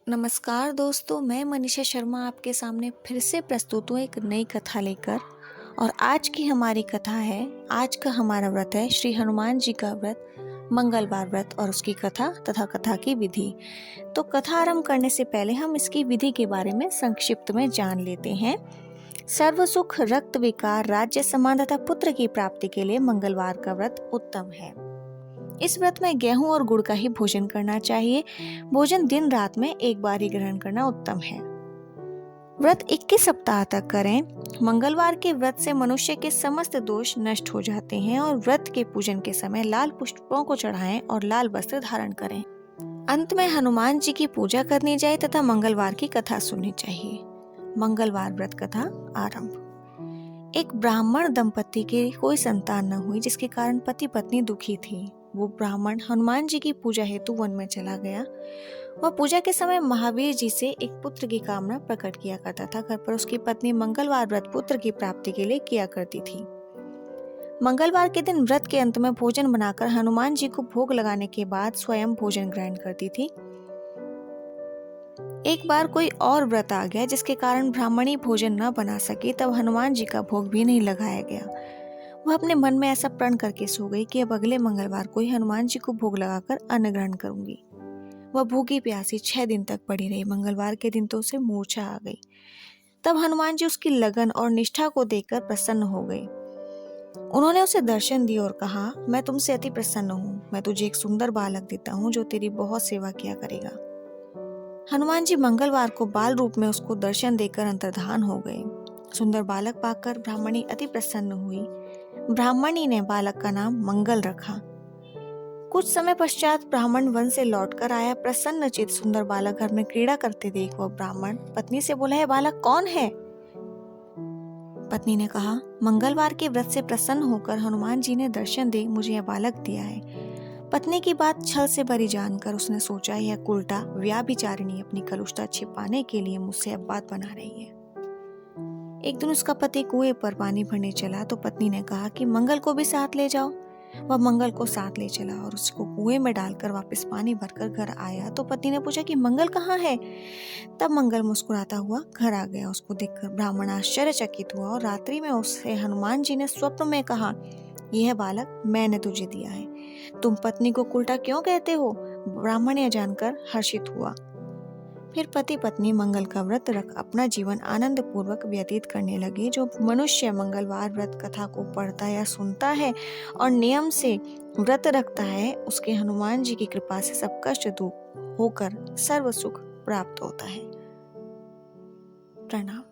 नमस्कार दोस्तों, मैं मनीषा शर्मा आपके सामने फिर से प्रस्तुत हूँ एक नई कथा लेकर। और आज की हमारी कथा है, आज का हमारा व्रत है श्री हनुमान जी का व्रत, मंगलवार व्रत और उसकी कथा तथा कथा की विधि। तो कथा आरंभ करने से पहले हम इसकी विधि के बारे में संक्षिप्त में जान लेते हैं। सर्व सुख, रक्त विकार, राज्य सम्मान तथा पुत्र की प्राप्ति के लिए मंगलवार का व्रत उत्तम है। इस व्रत में गेहूं और गुड़ का ही भोजन करना चाहिए। भोजन दिन रात में एक बार ही ग्रहण करना उत्तम है। व्रत 21 सप्ताह तक करें। मंगलवार के व्रत से मनुष्य के समस्त दोष नष्ट हो जाते हैं और व्रत के पूजन के समय लाल पुष्पों को चढ़ाएं और लाल वस्त्र धारण करें। अंत में हनुमान जी की पूजा करनी चाहिए तथा मंगलवार की कथा सुननी चाहिए। मंगलवार व्रत कथा आरंभ। एक ब्राह्मण दंपति के कोई संतान न हुई, जिसके कारण पति पत्नी दुखी थी। वो ब्राह्मण हनुमान जी की पूजा हेतु वन में चला गया। वह पूजा के समय महावीर जी से एक पुत्र की कामना प्रकट किया करता था। घर पर उसकी पत्नी मंगलवार व्रत पुत्र की प्राप्ति के लिए किया करती थी। मंगलवार के दिन व्रत के अंत में भोजन बनाकर हनुमान जी को भोग लगाने के बाद स्वयं भोजन ग्रहण करती थी। एक बार कोई और व्रत आ गया, जिसके कारण ब्राह्मणी भोजन न बना सकी। तब हनुमान जी का भोग भी नहीं लगाया गया। वह अपने मन में ऐसा प्रण करके सो गई कि अब अगले मंगलवार को ही हनुमान जी को भोग लगाकर अन्न ग्रहण करूंगी। वह भूखी प्यासी 6 दिन तक पड़ी रही। मंगलवार के दिन तो उसे मूर्छा आ गई। तब हनुमान जी उसकी लगन और निष्ठा को देखकर प्रसन्न हो गए। उन्होंने उसे दर्शन दिए और कहा, मैं तुमसे अति प्रसन्न हूँ। मैं तुझे एक सुंदर बालक देता हूँ जो तेरी बहुत सेवा किया करेगा। हनुमान जी मंगलवार को बाल रूप में उसको दर्शन देकर अंतर्धान हो गए। सुंदर बालक पाकर ब्राह्मणी अति प्रसन्न हुई। ब्राह्मणी ने बालक का नाम मंगल रखा। कुछ समय पश्चात ब्राह्मण वन से लौटकर आया। प्रसन्नचित्त सुंदर बालक घर में क्रीड़ा करते देख वह ब्राह्मण पत्नी से बोला, है बालक कौन है? पत्नी ने कहा, मंगलवार के व्रत से प्रसन्न होकर हनुमान जी ने दर्शन दे मुझे यह बालक दिया है। पत्नी की बात छल से भरी जानकर उसने सोचा, यह कुलटा व्याभिचारिणी अपनी कलुषता छिपाने के लिए मुझसे अब बात बना रही है। एक दिन उसका पति कुएं पर पानी भरने चला तो पत्नी ने कहा कि मंगल को भी साथ ले जाओ। वह मंगल को साथ ले चला और उसको कुएं में डालकर वापस पानी भरकर घर आया तो पत्नी ने पूछा कि मंगल कहाँ है? तब मंगल मुस्कुराता हुआ घर आ गया। उसको देखकर ब्राह्मण आश्चर्यचकित हुआ और रात्रि में उससे हनुमान जी ने स्वप्न में कहा, यह बालक मैंने तुझे दिया है। तुम पत्नी को उल्टा क्यों कहते हो? ब्राह्मण यह जानकर हर्षित हुआ। फिर पति पत्नी मंगल का व्रत रख अपना जीवन आनंद पूर्वक व्यतीत करने लगे। जो मनुष्य मंगलवार व्रत कथा को पढ़ता या सुनता है और नियम से व्रत रखता है, उसके हनुमान जी की कृपा से सब कष्ट दूर होकर सर्व सुख प्राप्त होता है। प्रणाम।